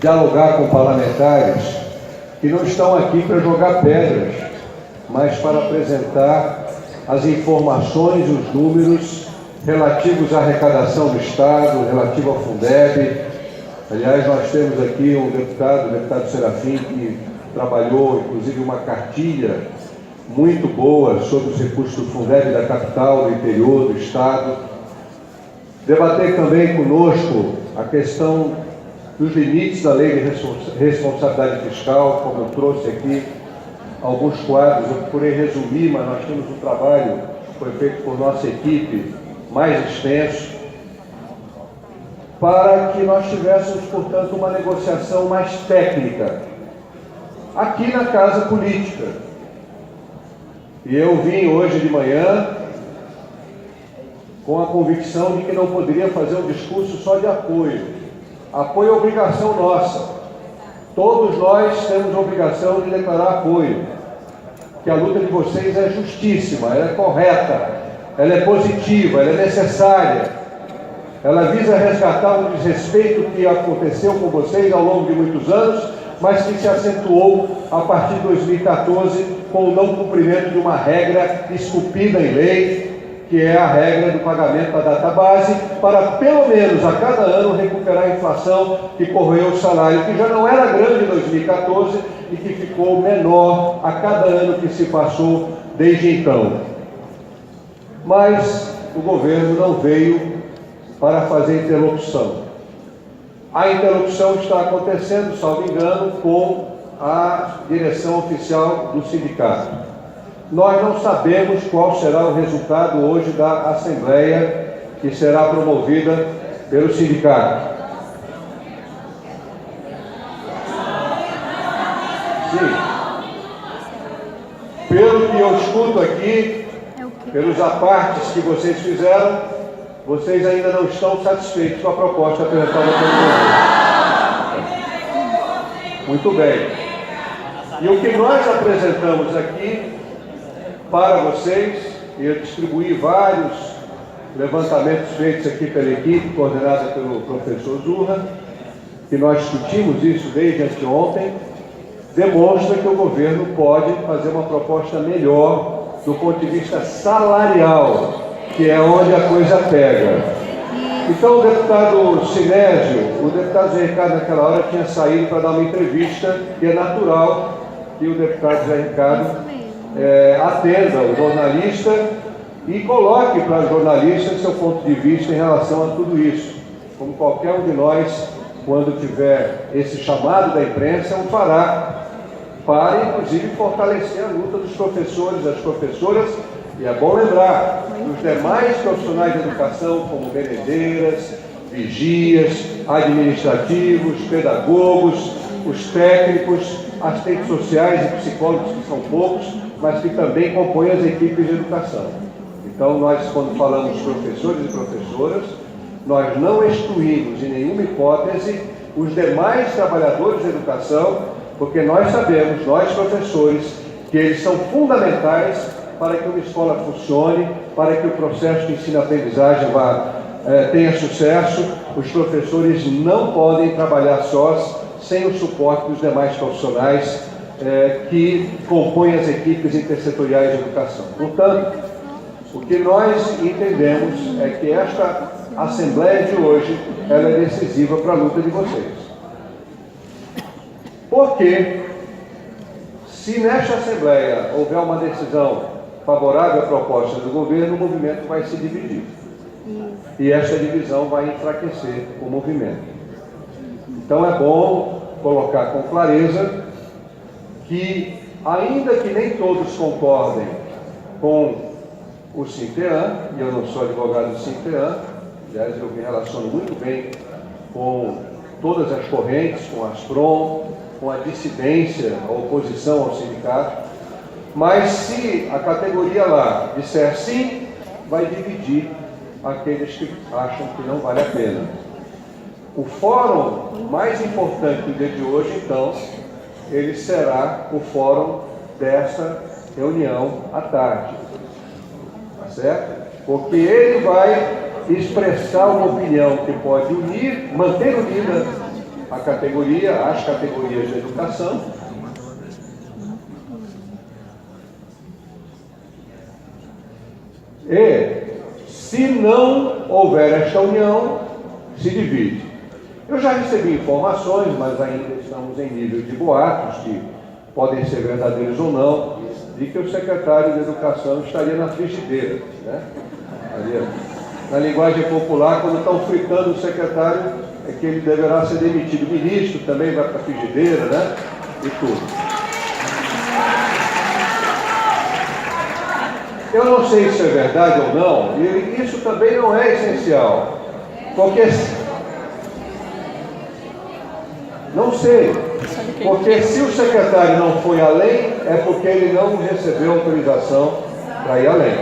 dialogar com parlamentares que não estão aqui para jogar pedras, mas para apresentar as informações, os números relativos à arrecadação do Estado, relativo ao Fundeb. Aliás, nós temos aqui um deputado, o deputado Serafim, que trabalhou, inclusive, uma cartilha muito boa sobre os recursos do Fundeb da capital, do interior, do Estado. Debater também conosco a questão dos limites da lei de responsabilidade fiscal, como eu trouxe aqui alguns quadros, eu procurei resumir, mas nós temos um trabalho que foi feito por nossa equipe mais extenso, para que nós tivéssemos, portanto, uma negociação mais técnica aqui na Casa Política. E eu vim hoje de manhã com a convicção de que não poderia fazer um discurso só de apoio. Apoio é obrigação nossa. Todos nós temos a obrigação de declarar apoio. Que a luta de vocês é justíssima, ela é correta, ela é positiva, ela é necessária. Ela visa resgatar um desrespeito que aconteceu com vocês ao longo de muitos anos, mas que se acentuou a partir de 2014 com o não cumprimento de uma regra esculpida em lei, que é a regra do pagamento da database, para pelo menos a cada ano recuperar a inflação que corroeu o salário, que já não era grande em 2014 e que ficou menor a cada ano que se passou desde então. Mas o governo não veio para fazer interlocução. A interlocução está acontecendo, salvo engano, com a direção oficial do sindicato. Nós não sabemos qual será o resultado hoje da Assembleia que será promovida pelo sindicato. Sim. Pelo que eu escuto aqui, pelos apartes que vocês fizeram, vocês ainda não estão satisfeitos com a proposta apresentada pelo governo. Muito bem. E o que nós apresentamos aqui para vocês, e eu distribuí vários levantamentos feitos aqui pela equipe, coordenada pelo professor Zurra, que nós discutimos isso desde anteontem, demonstra que o governo pode fazer uma proposta melhor do ponto de vista salarial, que é onde a coisa pega. Então o deputado Sinésio, o deputado Zé Ricardo naquela hora tinha saído para dar uma entrevista, e é natural que o deputado Zé Ricardo atenda o jornalista e coloque para o jornalista seu ponto de vista em relação a tudo isso. Como qualquer um de nós, quando tiver esse chamado da imprensa, o fará, para inclusive fortalecer a luta dos professores, das professoras, e é bom lembrar, os demais profissionais de educação, como merendeiras, vigias, administrativos, pedagogos, os técnicos, assistentes sociais e psicólogos, que são poucos, mas que também compõem as equipes de educação. Então, nós, quando falamos professores e professoras, nós não excluímos em nenhuma hipótese os demais trabalhadores da educação, porque nós sabemos, nós professores, que eles são fundamentais para que uma escola funcione, para que o processo de ensino-aprendizagem tenha sucesso. Os professores não podem trabalhar sós, sem o suporte dos demais profissionais que compõem as equipes intersetoriais de educação. Portanto, o que nós entendemos é que esta Assembleia de hoje ela é decisiva para a luta de vocês. Porque, se nesta Assembleia houver uma decisão favorável à proposta do governo, o movimento vai se dividir. E esta divisão vai enfraquecer o movimento. Então é bom colocar com clareza que, ainda que nem todos concordem com o Sinteam, e eu não sou advogado do Sinteam, aliás, eu me relaciono muito bem com todas as correntes, com a Asprom, com a dissidência, a oposição ao sindicato, mas se a categoria lá disser sim, vai dividir aqueles que acham que não vale a pena. O fórum mais importante do dia de hoje, então, ele será o fórum dessa reunião à tarde, tá certo? Porque ele vai expressar uma opinião que pode unir, manter unida a categoria, as categorias de educação. E, se não houver esta união, se divide. Eu já recebi informações, mas ainda estamos em nível de boatos, que podem ser verdadeiros ou não, de que o secretário de Educação estaria na frigideira, né? Na linguagem popular, quando estão fritando o secretário, é que ele deverá ser demitido. O ministro também vai para a frigideira, né? E tudo. Eu não sei se é verdade ou não, e isso também não é essencial, porque não sei, porque se o secretário não foi além, é porque ele não recebeu autorização para ir além.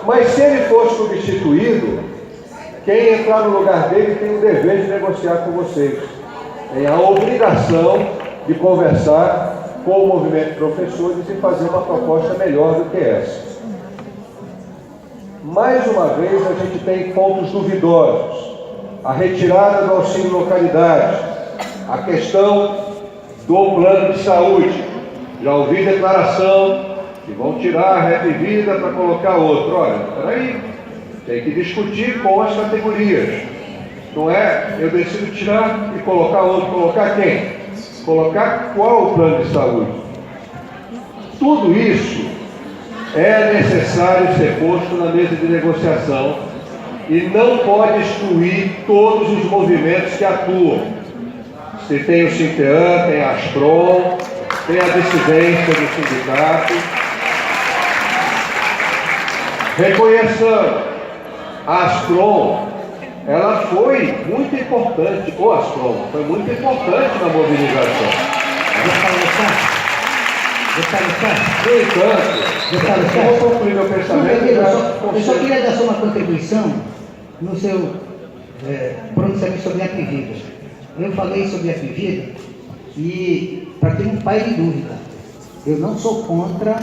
Mas se ele for substituído, quem entrar no lugar dele tem o dever de negociar com vocês. Tem a obrigação de conversar com o movimento de professores e fazer uma proposta melhor do que essa. Mais uma vez, a gente tem pontos duvidosos. A retirada do auxílio localidade, a questão do plano de saúde. Já ouvi declaração que vão tirar a Rede Vida para colocar outro. Olha, peraí, tem que discutir com as categorias. Não é, eu decido tirar e colocar outro. Colocar quem? Colocar qual o plano de saúde? Tudo isso é necessário ser posto na mesa de negociação e não pode excluir todos os movimentos que atuam. Você tem o Sintean, tem a Asprom, tem a dissidência do sindicato. Reconheçando, a Asprom, ela foi muito importante, ou a Asprom, foi muito importante na mobilização. Eu vou concluir meu pensamento. Eu só queria dar só uma contribuição no seu pronunciamento sobre a Apivida. Eu falei sobre a Apivida e, para quem não paire dúvida, eu não sou contra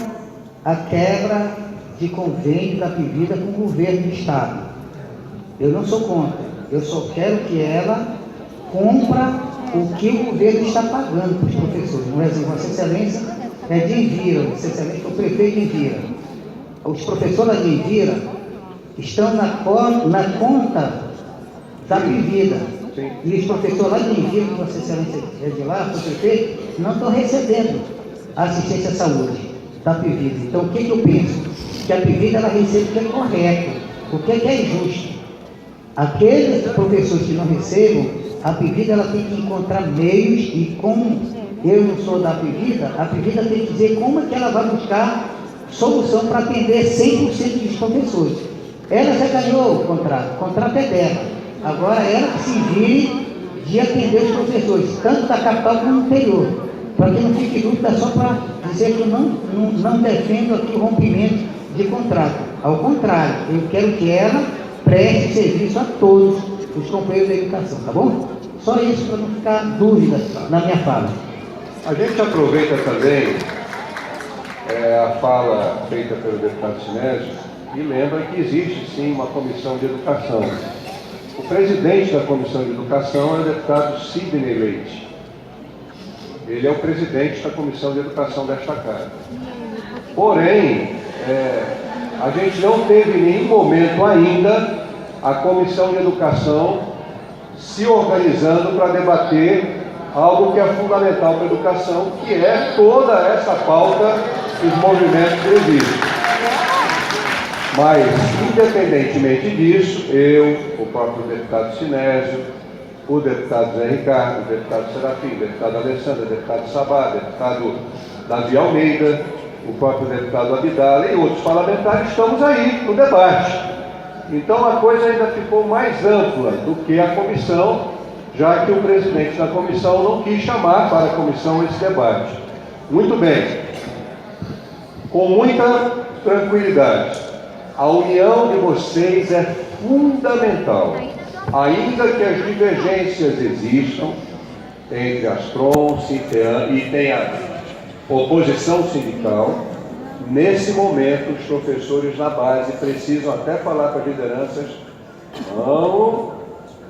a quebra de convênio da Apivida com o governo do Estado. Eu não sou contra. Eu só quero que ela cumpra o que o governo está pagando para os professores. Por exemplo, Vossa Excelência é de Envira, Vossa Excelência é o prefeito de Envira. Os professores de Envira estão na conta da Apivida. E os professores lá de Envira, que Vossa Excelência é de lá, o prefeito, não estão recebendo a assistência à saúde da Apivida. Então, o que eu penso? Que a Apivida ela recebe o que é correto, o que é injusto. Aqueles professores que não recebam, a Apivida ela tem que encontrar meios, e como eu não sou da Apivida, a Apivida tem que dizer como é que ela vai buscar solução para atender 100% dos professores. Ela já ganhou o contrato é dela. Agora ela que se vire de atender os professores, tanto da capital como do interior. Para que não fique dúvida, só para dizer que eu não defendo aqui o rompimento de contrato. Ao contrário, eu quero que ela preste serviço a todos os companheiros da educação, tá bom? Só isso para não ficar dúvida na minha fala. A gente aproveita também a fala feita pelo deputado Sinésio e lembra que existe sim uma comissão de educação. O presidente da comissão de educação é o deputado Sidney Leite. Ele é o presidente da comissão de educação desta casa. Porém, a gente não teve em nenhum momento ainda a comissão de educação se organizando para debater algo que é fundamental para a educação, que é toda essa pauta dos movimentos previstos. Mas, independentemente disso, eu, o próprio deputado Sinésio, o deputado Zé Ricardo, o deputado Serafim, o deputado Alessandro, o deputado Sabá, o deputado Davi Almeida, o próprio deputado Abdala e outros parlamentares, estamos aí no debate. Então a coisa ainda ficou mais ampla do que a comissão, já que o presidente da comissão não quis chamar para a comissão esse debate. Muito bem, com muita tranquilidade, a união de vocês é fundamental, ainda que as divergências existam entre a Asprom, Sintean e tem a oposição sindical. Nesse momento, os professores na base precisam até falar para as lideranças: vamos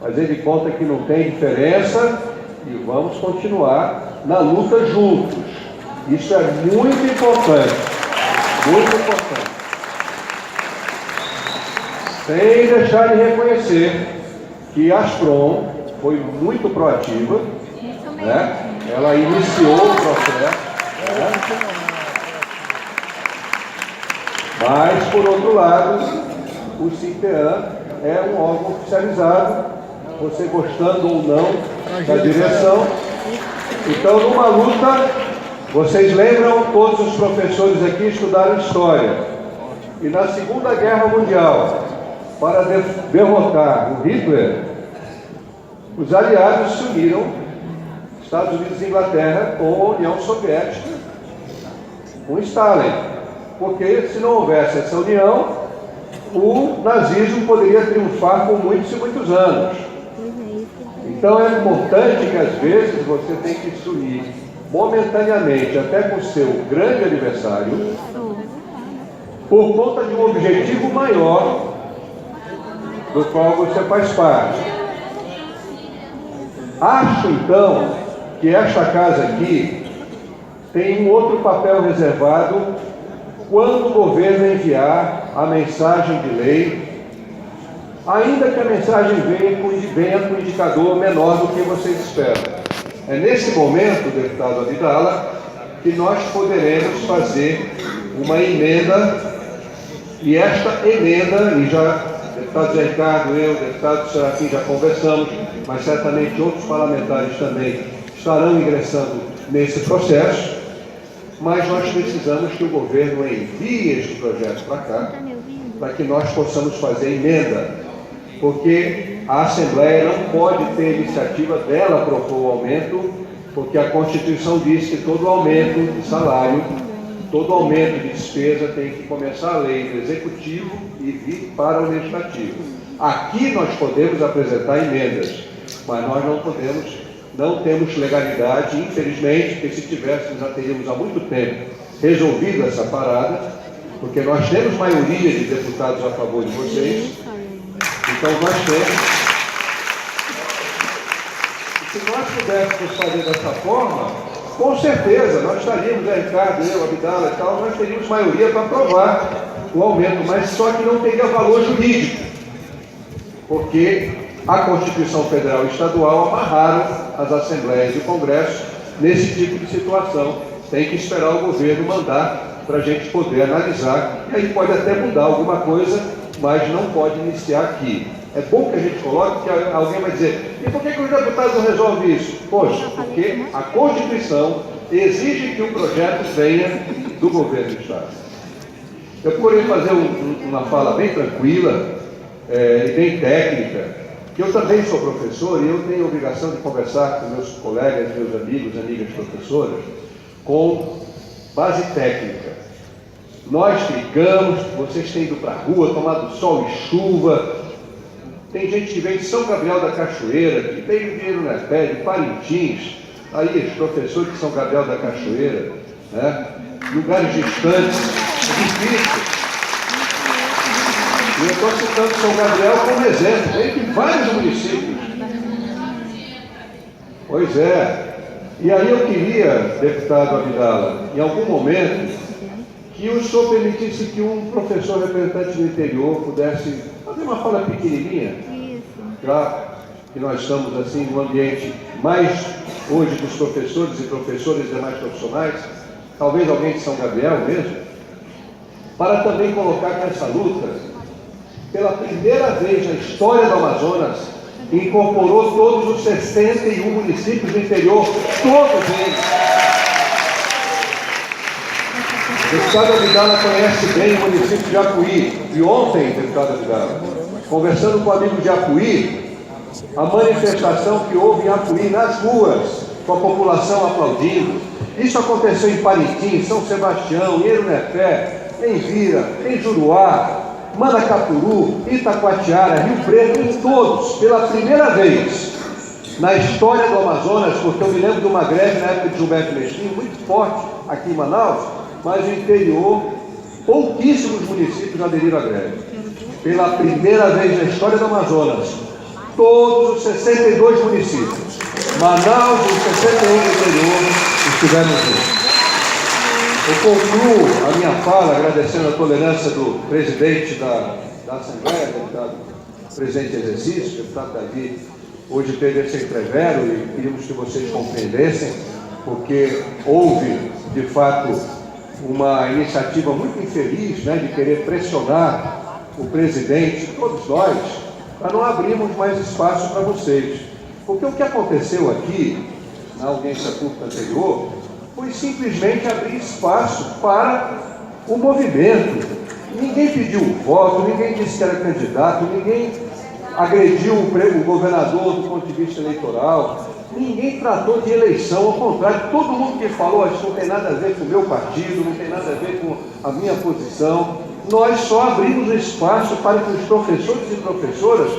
fazer de conta que não tem diferença e vamos continuar na luta juntos. Isso é muito importante, muito importante. Sem deixar de reconhecer que a Asprom foi muito proativa, né? Ela iniciou o processo, né? Mas, por outro lado, o CINTEAN é um órgão oficializado, você gostando ou não da direção. Então, numa luta, vocês lembram, todos os professores aqui estudaram História. E na Segunda Guerra Mundial, para derrotar o Hitler, os aliados se uniram, Estados Unidos e Inglaterra, com a União Soviética, com Stalin. Porque se não houvesse essa união, o nazismo poderia triunfar por muitos e muitos anos. Então é importante que às vezes você tem que se unir momentaneamente, até com o seu grande adversário, por conta de um objetivo maior do qual você faz parte. Acho então que esta casa aqui tem um outro papel reservado quando o governo enviar a mensagem de lei, ainda que a mensagem venha com um indicador menor do que vocês esperam. É nesse momento, deputado Abdala, que nós poderemos fazer uma emenda, e esta emenda, e já deputado Zé Ricardo, eu, deputado Serafim, já conversamos, mas certamente outros parlamentares também estarão ingressando nesse processo, mas nós precisamos que o governo envie este projeto para cá, para que nós possamos fazer emenda, porque a Assembleia não pode ter iniciativa dela propor o aumento, porque a Constituição diz que todo aumento de salário, todo aumento de despesa tem que começar a lei do Executivo e vir para o Legislativo. Aqui nós podemos apresentar emendas, mas nós não temos legalidade, infelizmente, porque se tivéssemos, já teríamos há muito tempo resolvido essa parada, porque nós temos maioria de deputados a favor de vocês, então nós temos. E se nós pudéssemos fazer dessa forma, com certeza, nós estaríamos, Ricardo, eu, Abdala e tal, nós teríamos maioria para aprovar o aumento, mas só que não teria valor jurídico, porque a Constituição Federal e Estadual amarraram as Assembleias e o Congresso nesse tipo de situação. Tem que esperar o governo mandar para a gente poder analisar, e aí pode até mudar alguma coisa, mas não pode iniciar aqui. É bom que a gente coloque, que alguém vai dizer, e por que o deputado não resolve isso? Poxa, porque a Constituição exige que o projeto venha do governo do Estado. Eu procurei fazer uma fala bem tranquila e bem técnica, que eu também sou professor e eu tenho a obrigação de conversar com meus colegas, meus amigos, amigas professoras, com base técnica. Nós brigamos, vocês têm ido para a rua, tomado sol e chuva. Tem gente que vem de São Gabriel da Cachoeira, que veio de Irunepé, de Parintins, aí os professores de São Gabriel da Cachoeira, né? Lugares distantes, é difícil. E eu estou citando São Gabriel como exemplo, tem de vários municípios. Pois é. E aí eu queria, deputado Abdala, em algum momento, que o senhor permitisse que um professor representante do interior pudesse fazer uma fala pequenininha, já que nós estamos assim num ambiente mais hoje dos professores e professoras e demais profissionais, talvez alguém de São Gabriel mesmo, para também colocar que essa luta, pela primeira vez na história do Amazonas, incorporou todos os 61 municípios do interior, todos eles. O deputado Abdala conhece bem o município de Apuí, e ontem, deputado Abdala, conversando com um amigo de Apuí, a manifestação que houve em Apuí nas ruas, com a população aplaudindo. Isso aconteceu em Parintins, São Sebastião, em Irunepé, em Vira, em Juruá, Manacapuru, Itacoatiara, Rio Preto, em todos, pela primeira vez na história do Amazonas, porque eu me lembro de uma greve na época de Gilberto Mesquinho, muito forte aqui em Manaus, mas no interior, pouquíssimos municípios aderiram à greve. Pela primeira vez na história do Amazonas, todos os 62 municípios Manaus e 61 do interior estiveram juntos. Eu concluo a minha fala agradecendo a tolerância do presidente da Assembleia, deputado presidente de exercício, deputado Davi. Hoje teve esse entrevero e queríamos que vocês compreendessem, porque houve, de fato, uma iniciativa muito infeliz, né, de querer pressionar o presidente, todos nós, para não abrirmos mais espaço para vocês. Porque o que aconteceu aqui, na audiência pública anterior, foi simplesmente abrir espaço para o movimento. Ninguém pediu voto, ninguém disse que era candidato, ninguém agrediu o governador do ponto de vista eleitoral, ninguém tratou de eleição, ao contrário, todo mundo que falou, isso não tem nada a ver com o meu partido, não tem nada a ver com a minha posição. Nós só abrimos espaço para que os professores e professoras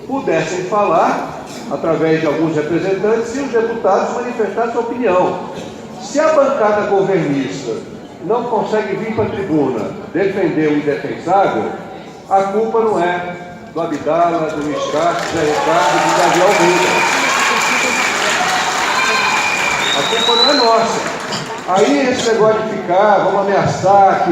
pudessem falar, através de alguns representantes, e os deputados manifestassem a opinião. Se a bancada governista não consegue vir para a tribuna defender o indefensável, a culpa não é do Abdala, do Luiz Castro, Zé Ricardo e do Davi Almeida. A culpa não é nossa. Aí esse negócio de ficar, vamos ameaçar,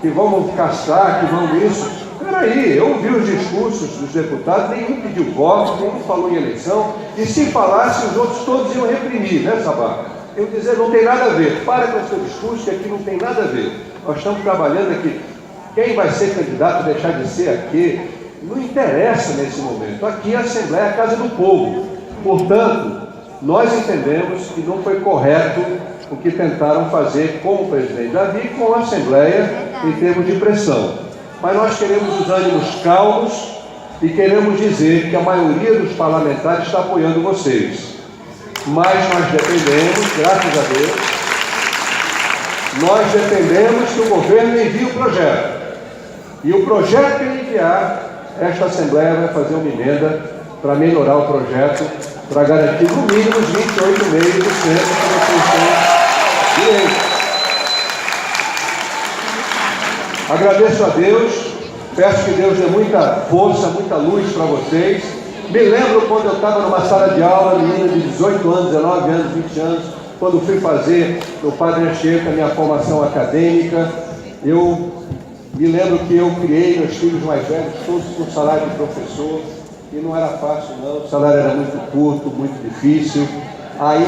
que vamos caçar, que vamos isso. Peraí, eu ouvi os discursos dos deputados, nenhum pediu voto, nenhum falou em eleição, e se falasse, os outros todos iam reprimir, né, Sabá? Eu dizer, não tem nada a ver, para com o seu discurso, que aqui não tem nada a ver. Nós estamos trabalhando aqui. Quem vai ser candidato, deixar de ser aqui, não interessa nesse momento. Aqui a Assembleia é a casa do povo. Portanto, nós entendemos que não foi correto o que tentaram fazer com o presidente Davi e com a Assembleia em termos de pressão. Mas nós queremos os ânimos calmos e queremos dizer que a maioria dos parlamentares está apoiando vocês. Mas nós dependemos, graças a Deus, nós dependemos que o governo envie o projeto. E o projeto que ele enviar, esta Assembleia vai fazer uma emenda para melhorar o projeto, para garantir no mínimo os 28,5% que vocês têm direito. Agradeço a Deus, peço que Deus dê muita força, muita luz para vocês. Me lembro quando eu estava numa sala de aula, menina de 18 anos, 19 anos, 20 anos, quando fui fazer no Padre Anchieta a minha formação acadêmica. Eu me lembro que eu criei meus filhos mais velhos, todos com salário de professor, e não era fácil não, o salário era muito curto, muito difícil. Aí